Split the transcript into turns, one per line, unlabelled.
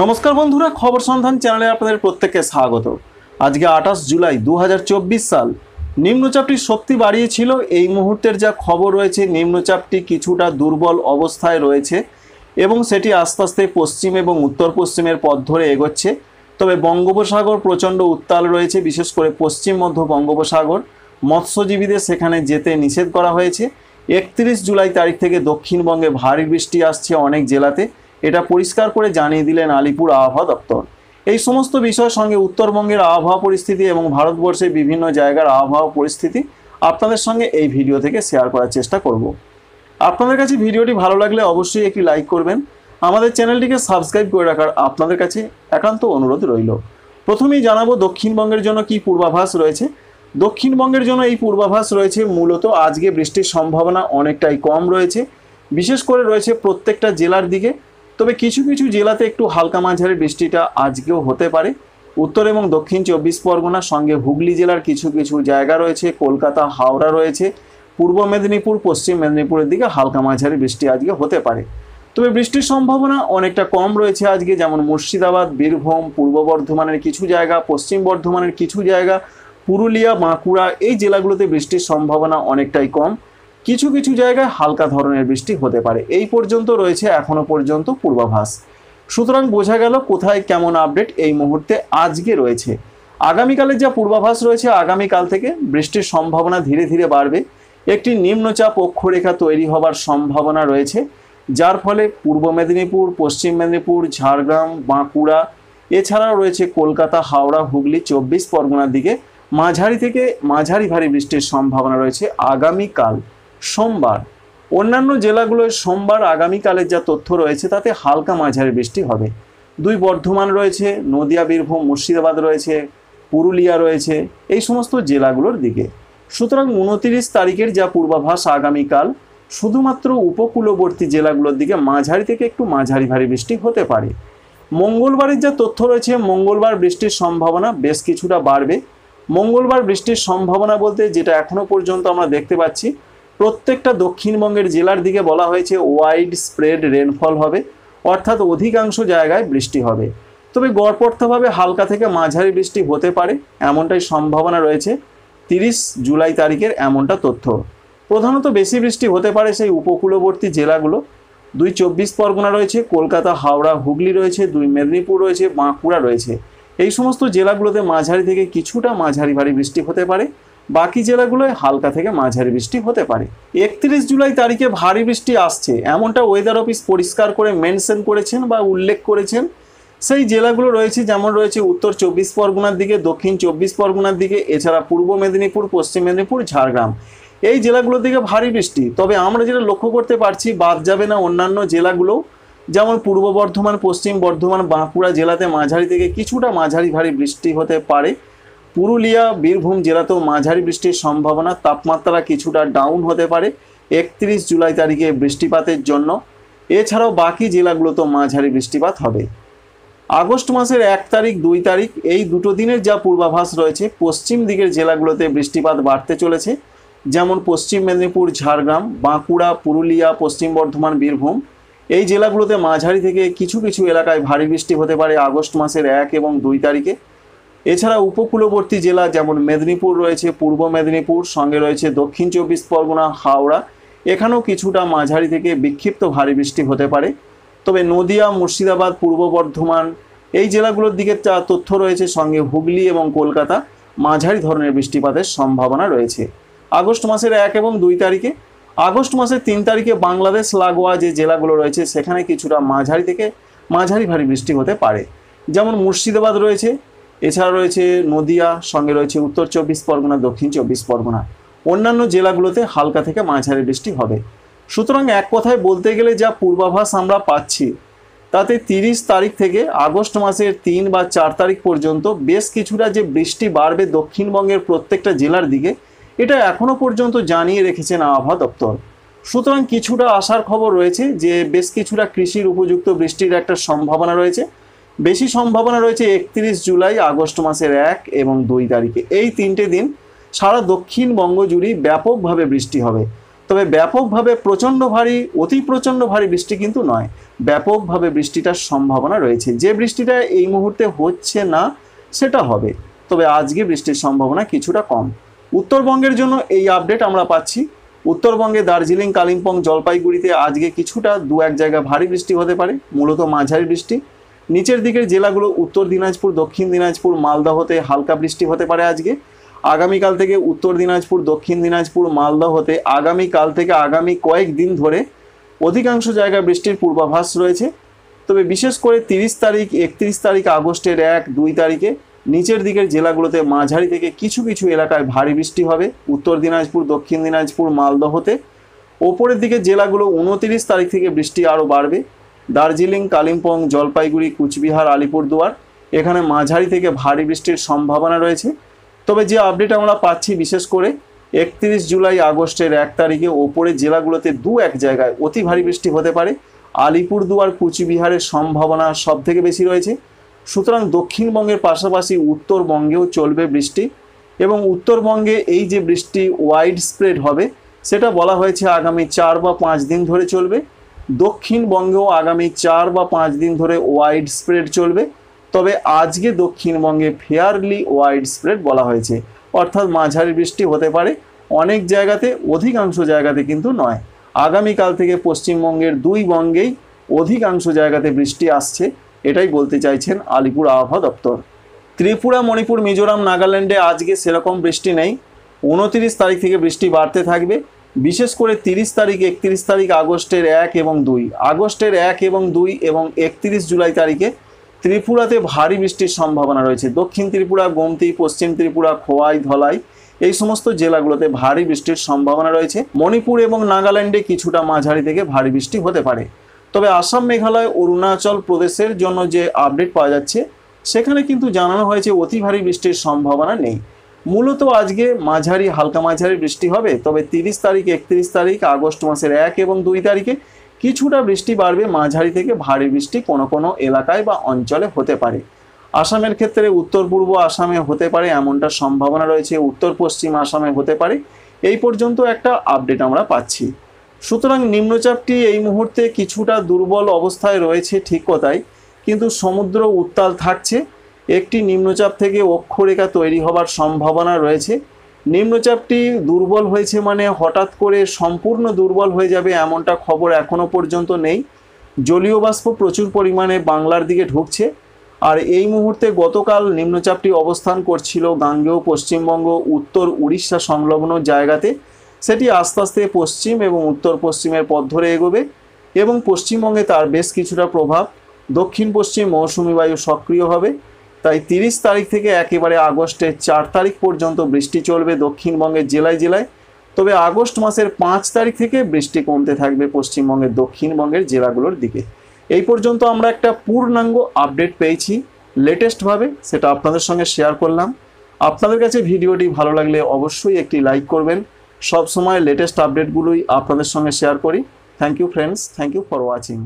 নমস্কার বন্ধুরা, খবর সন্ধান চ্যানেলে আপনাদের প্রত্যেককে স্বাগত। আজকে 28 জুলাই 2024 সাল। নিম্নচাপটি শক্তি বাড়িয়েছিল। এই মুহূর্তের যা খবর রয়েছে, নিম্নচাপটি কিছুটা দুর্বল অবস্থায় রয়েছে এবং সেটি আস্তে আস্তে পশ্চিম এবং উত্তর পশ্চিমের পথ ধরে এগোচ্ছে। তবে বঙ্গোপসাগর প্রচণ্ড উত্তাল রয়েছে, বিশেষ করে পশ্চিম মধ্য বঙ্গোপসাগর। মৎস্যজীবীদের সেখানে যেতে নিষেধ করা হয়েছে। 31 জুলাই তারিখ থেকে দক্ষিণবঙ্গে ভারী বৃষ্টি আসছে অনেক জেলাতে, এটা পরিষ্কার করে জানিয়ে দিলেন আলিপুর আবহাওয়া দপ্তর। এই সমস্ত বিষয়ের সঙ্গে উত্তরবঙ্গের আবহাওয়া পরিস্থিতি এবং ভারতবর্ষের বিভিন্ন জায়গার আবহাওয়া পরিস্থিতি আপনাদের সঙ্গে এই ভিডিও থেকে শেয়ার করার চেষ্টা করব। আপনাদের কাছে ভিডিওটি ভালো লাগলে অবশ্যই একটি লাইক করবেন। আমাদের চ্যানেলটিকে সাবস্ক্রাইব করে রাখার আপনাদের কাছে একান্ত অনুরোধ রইল। প্রথমেই জানাবো দক্ষিণবঙ্গের জন্য কি পূর্বাভাস রয়েছে। দক্ষিণবঙ্গের জন্য এই পূর্বাভাস রয়েছে মূলত আজকে বৃষ্টির সম্ভাবনা অনেকটাই কম রয়েছে, বিশেষ করে রয়েছে প্রত্যেকটা জেলার দিকে। তবে কিছু কিছু জেলাতে একটু হালকা মাঝারি বৃষ্টিটা আজকেও হতে পারে। উত্তর এবং দক্ষিণ 24 পরগনার সঙ্গে হুগলি জেলার কিছু কিছু জায়গা রয়েছে, কলকাতা, হাওড়া রয়েছে, পূর্ব মেদিনীপুর, পশ্চিম মেদিনীপুরের দিকে হালকা মাঝারি বৃষ্টি আজকে হতে পারে। তবে বৃষ্টির সম্ভাবনা অনেকটা কম রয়েছে আজকে, যেমন মুর্শিদাবাদ, বীরভূম, পূর্ব বর্ধমানের কিছু জায়গা, পশ্চিম বর্ধমানের কিছু জায়গা, পুরুলিয়া, বাঁকুড়া, এই জেলাগুলোতে বৃষ্টির সম্ভাবনা অনেকটাই কম। কিছু কিছু জায়গায় হালকা ধরনের বৃষ্টি হতে পারে। এই পর্যন্ত রয়েছে এখনো পর্যন্ত পূর্বাভাস। সুতরাং বোঝা গেল কোথায় কেমন আপডেট এই মুহূর্তে আজকে রয়েছে। আগামীকালের যা পূর্বাভাস রয়েছে, আগামীকাল থেকে বৃষ্টির সম্ভাবনা ধীরে ধীরে বাড়বে। একটি নিম্নচাপ অক্ষরেখা তৈরি হবার সম্ভাবনা রয়েছে, যার ফলে পূর্ব মেদিনীপুর, পশ্চিম মেদিনীপুর, ঝাড়গ্রাম, বাঁকুড়া, এছাড়াও রয়েছে কলকাতা, হাওড়া, হুগলি, 24 পরগনার দিকে মাঝারি থেকে মাঝারি ভারী বৃষ্টির সম্ভাবনা রয়েছে আগামীকাল সোমবার। অন্যান্য জেলাগুলোয় সোমবার আগামীকালের যা তথ্য রয়েছে তাতে হালকা মাঝারি বৃষ্টি হবে। দুই বর্ধমান রয়েছে, নদিয়া, বীরভূম, মুর্শিদাবাদ রয়েছে, পুরুলিয়া রয়েছে, এই সমস্ত জেলাগুলোর দিকে। সুতরাং 29 তারিখের যা পূর্বাভাস আগামীকাল, শুধুমাত্র উপকূলবর্তী জেলাগুলোর দিকে মাঝারি থেকে একটু মাঝারি ভারী বৃষ্টি হতে পারে। মঙ্গলবারের যা তথ্য রয়েছে, মঙ্গলবার বৃষ্টির সম্ভাবনা বেশ কিছুটা বাড়বে। মঙ্গলবার বৃষ্টির সম্ভাবনা বলতে যেটা এখনো পর্যন্ত আমরা দেখতে পাচ্ছি, প্রত্যেকটা দক্ষিণবঙ্গের জেলার দিকে বলা হয়েছে ওয়াইড স্প্রেড রেনফল হবে, অর্থাৎ অধিকাংশ জায়গায় বৃষ্টি হবে। তবে গড়পড়তাভাবে হালকা থেকে মাঝারি বৃষ্টি হতে পারে, এমনটাই সম্ভাবনা রয়েছে 30 জুলাই তারিখের এমনটা তথ্য। প্রধানত বেশি বৃষ্টি হতে পারে সেই উপকূলবর্তী জেলাগুলো। 2 24 পরগনা রয়েছে, কলকাতা, হাওড়া, হুগলি রয়েছে, 2 মেদিনীপুর রয়েছে, বাঁকুড়া রয়েছে। এই সমস্ত জেলাগুলোতে মাঝারি থেকে কিছুটা মাঝারি ভারী বৃষ্টি হতে পারে। বাকি জেলাগুলোয় হালকা থেকে মাঝারি বৃষ্টি হতে পারে। 31 জুলাই তারিখে ভারী বৃষ্টি আসছে এমনটা ওয়েদার অফিস পরিষ্কার করে মেনশন করেছেন বা উল্লেখ করেছেন। সেই জেলাগুলো রয়েছে, যেমন রয়েছে উত্তর 24 পরগনার দিকে, দক্ষিণ 24 পরগনার দিকে, এছাড়া পূর্ব মেদিনীপুর, পশ্চিম মেদিনীপুর, ঝাড়গ্রাম, এই জেলাগুলোর দিকে ভারী বৃষ্টি। তবে আমরা যেটা লক্ষ্য করতে পারছি, বাদ যাবে না অন্যান্য জেলাগুলো, যেমন পূর্ব বর্ধমান, পশ্চিম বর্ধমান, বাঁকুড়া জেলাতে মাঝারি থেকে কিছুটা মাঝারি ভারী বৃষ্টি হতে পারে। পুরুলিয়া, বীরভূম জেলাতেও মাঝারি বৃষ্টির সম্ভাবনা। তাপমাত্রা কিছুটা ডাউন হতে পারে 31 জুলাই তারিখে বৃষ্টিপাতের জন্য। এছাড়াও বাকি জেলাগুলোতেও মাঝারি বৃষ্টিপাত হবে। আগস্ট মাসের 1 তারিখ, 2 তারিখ এই দুটো দিনের যা পূর্বাভাস রয়েছে, পশ্চিম দিকের জেলাগুলোতে বৃষ্টিপাত বাড়তে চলেছে, যেমন পশ্চিম মেদিনীপুর, ঝাড়গ্রাম, বাঁকুড়া, পুরুলিয়া, পশ্চিম বর্ধমান, বীরভূম, এই জেলাগুলোতে মাঝারি থেকে কিছু কিছু এলাকায় ভারী বৃষ্টি হতে পারে আগস্ট মাসের 1 এবং 2 তারিখে। এছাড়া উপকূলবর্তী জেলা যেমন মেদিনীপুর রয়েছে, পূর্ব মেদিনীপুর, সঙ্গে রয়েছে দক্ষিণ 24 পরগনা, হাওড়া, এখানেও কিছুটা মাঝারি থেকে বিক্ষিপ্ত ভারী বৃষ্টি হতে পারে। তবে নদিয়া, মুর্শিদাবাদ, পূর্ব বর্ধমান, এই জেলাগুলোর দিকে যা তথ্য রয়েছে, সঙ্গে হুগলি এবং কলকাতা, মাঝারি ধরনের বৃষ্টিপাতের সম্ভাবনা রয়েছে আগস্ট মাসের 1 এবং 2 তারিখে। আগস্ট মাসের 3 তারিখে বাংলাদেশ লাগোয়া যে জেলাগুলো রয়েছে, সেখানে কিছুটা মাঝারি থেকে মাঝারি ভারী বৃষ্টি হতে পারে, যেমন মুর্শিদাবাদ রয়েছে, এছাড়া রয়েছে নদিয়া, সঙ্গে রয়েছে উত্তর 24 পরগনা, দক্ষিণ 24 পরগনা। অন্যান্য জেলাগুলোতে হালকা থেকে মাঝারি বৃষ্টি হবে। সুতরাং এক কথায় বলতে গেলে যা পূর্বাভাস আমরা পাচ্ছি, তাতে 30 তারিখ থেকে আগস্ট মাসের 3 বা 4 তারিখ পর্যন্ত বেশ কিছুটা যে বৃষ্টি বাড়বে দক্ষিণবঙ্গের প্রত্যেকটা জেলার দিকে, এটা এখনো পর্যন্ত জানিয়ে রেখেছেন আবহাওয়া দপ্তর। সুতরাং কিছুটা আশার খবর রয়েছে যে বেশ কিছুটা কৃষির উপযুক্ত বৃষ্টির একটা সম্ভাবনা রয়েছে। বেশি সম্ভাবনা রয়েছে 31 জুলাই, আগস্ট মাসের 1 এবং 2 তারিখে। এই 3টে দিন সারা দক্ষিণবঙ্গ জুড়ে ব্যাপকভাবে বৃষ্টি হবে। তো তবে ব্যাপকভাবে প্রচণ্ড ভারী অতি প্রচণ্ড ভারী বৃষ্টি কিন্তু নয়, ব্যাপকভাবে বৃষ্টিটার সম্ভাবনা রয়েছে। যে বৃষ্টিটা এই মুহূর্তে হচ্ছে না সেটা হবে, তবে আজকে বৃষ্টির সম্ভাবনা কিছুটা কম। উত্তরবঙ্গের জন্য এই আপডেট আমরা পাচ্ছি। উত্তরবঙ্গে দার্জিলিং, কালিম্পং, জলপাইগুড়িতে আজকে কিছুটা দু এক জায়গায় ভারী বৃষ্টি হতে পারে, মূলত মাঝারি বৃষ্টি। নিচের দিকের জেলাগুলো উত্তর দিনাজপুর, দক্ষিণ দিনাজপুর, মালদহতে হালকা বৃষ্টি হতে পারে আজকে। আগামীকাল থেকে উত্তর দিনাজপুর, দক্ষিণ দিনাজপুর, মালদহতে আগামীকাল থেকে আগামী কয়েকদিন ধরে অধিকাংশ জায়গায় বৃষ্টির পূর্বাভাস রয়েছে। তবে বিশেষ করে 30 তারিখ, 31 তারিখ, আগস্টের 1-2 তারিখে নিচের দিকের জেলাগুলোতে মাঝারি থেকে কিছু কিছু এলাকায় ভারী বৃষ্টি হবে উত্তর দিনাজপুর, দক্ষিণ দিনাজপুর, মালদহতে। ওপরের দিকের জেলাগুলো 29 তারিখ থেকে বৃষ্টি আরও বাড়বে। দার্জিলিং, কালিম্পং, জলপাইগুড়ি, কুচবিহার, আলিপুরদুয়ার এখানে মাঝারি থেকে ভারী বৃষ্টির সম্ভাবনা রয়েছে। তবে যে আপডেট আমরা পাচ্ছি বিশেষ করে 31 জুলাই, আগস্টের 1 তারিখে ওপরের জেলাগুলোতে দু এক জায়গায় অতি ভারী বৃষ্টি হতে পারে। আলিপুরদুয়ার, কুচবিহারের সম্ভাবনা সব থেকে বেশি রয়েছে। সুতরাং দক্ষিণবঙ্গের পাশাপাশি উত্তরবঙ্গেও চলবে বৃষ্টি, এবং উত্তরবঙ্গে এই যে বৃষ্টি ওয়াইড স্প্রেড হবে সেটা বলা হয়েছে আগামী 4 বা 5 দিন ধরে চলবে। দক্ষিণবঙ্গেও আগামী 4 বা 5 দিন ধরে ওয়াইড স্প্রেড চলবে, তবে আজকে দক্ষিণবঙ্গে ফেয়ারলি ওয়াইড স্প্রেড বলা হয়েছে, অর্থাৎ মাঝারি বৃষ্টি হতে পারে অনেক জায়গাতে, অধিকাংশ জায়গাতে কিন্তু নয়। আগামীকাল থেকে পশ্চিমবঙ্গের 2 বঙ্গেই অধিকাংশ জায়গাতে বৃষ্টি আসছে, এটাই বলতে চাইছেন আলিপুর আবহাওয়া দপ্তর। ত্রিপুরা, মণিপুর, মিজোরাম, নাগাল্যান্ডে আজকে সেরকম বৃষ্টি নেই। 29 তারিখ থেকে বৃষ্টি বাড়তে থাকবে, বিশেষ করে 30 তারিখ, 31 তারিখ, আগস্টের 1 এবং 2, আগস্টের 1 এবং 2 এবং 31 জুলাই তারিখে ত্রিপুরাতে ভারী বৃষ্টির সম্ভাবনা রয়েছে। দক্ষিণ ত্রিপুরা, গোমতি, পশ্চিম ত্রিপুরা, খোয়াই, ধলাই এই সমস্ত জেলাগুলোতে ভারী বৃষ্টির সম্ভাবনা রয়েছে। মণিপুর এবং নাগাল্যান্ডে কিছুটা মাঝারি থেকে ভারী বৃষ্টি হতে পারে। তবে আসাম, মেঘালয়, অরুণাচল প্রদেশের জন্য যে আপডেট পাওয়া যাচ্ছে সেখানে কিন্তু জানানো হয়েছে অতি ভারী বৃষ্টির সম্ভাবনা নেই। মূলত আজকে মাঝারি, হালকা মাঝারি বৃষ্টি হবে, তবে 30 তারিখ, 31 তারিখ, আগস্ট মাসের 1 এবং 2 তারিখে কিছুটা বৃষ্টি বাড়বে, মাঝারি থেকে ভারী বৃষ্টি কোনো কোনো এলাকায় বা অঞ্চলে হতে পারে। আসামের ক্ষেত্রে উত্তর পূর্ব আসামে হতে পারে এমনটা সম্ভাবনা রয়েছে, উত্তর পশ্চিম আসামে হতে পারে। এই পর্যন্ত একটা আপডেট আমরা পাচ্ছি। সুতরাং নিম্নচাপটি এই মুহূর্তে কিছুটা দুর্বল অবস্থায় রয়েছে ঠিক কথাই, কিন্তু সমুদ্র উত্তাল থাকছে। একটি নিম্নচাপ থেকে অক্ষরেখা তৈরি হবার সম্ভাবনা রয়েছে। নিম্নচাপটি দুর্বল হয়েছে মানে হঠাৎ করে সম্পূর্ণ দুর্বল হয়ে যাবে এমনটা খবর এখনো পর্যন্ত নেই। জলীয় বাষ্প প্রচুর পরিমাণে বাংলার দিকে ঢুকছে, আর এই মুহূর্তে গতকাল নিম্নচাপটি অবস্থান করছিল গাঙ্গেয় পশ্চিমবঙ্গ, উত্তর উড়িষ্যা সংলগ্ন জায়গাতে। সেটি আস্তে আস্তে পশ্চিম এবং উত্তর পশ্চিমের পথ ধরে এগোবে, এবং পশ্চিমবঙ্গে তার বেশ কিছুটা প্রভাব। দক্ষিণ পশ্চিম মৌসুমি বায়ু সক্রিয় হবে, তাই 30 তারিখ থেকে একেবারে আগস্টের 4 তারিখ পর্যন্ত বৃষ্টি চলবে দক্ষিণবঙ্গের জেলায় জেলায়। তবে আগস্ট মাসের 5 তারিখ থেকে বৃষ্টি কমতে থাকবে পশ্চিমবঙ্গের দক্ষিণবঙ্গের জেলাগুলোর দিকে। এই পর্যন্ত আমরা একটা পূর্ণাঙ্গ আপডেট পেয়েছি লেটেস্টভাবে, সেটা আপনাদের সঙ্গে শেয়ার করলাম। আপনাদের কাছে ভিডিওটি ভালো লাগলে অবশ্যই একটি লাইক করবেন। সব সময় লেটেস্ট আপডেটগুলোই আপনাদের সঙ্গে শেয়ার করি। Thank you friends, thank you for watching.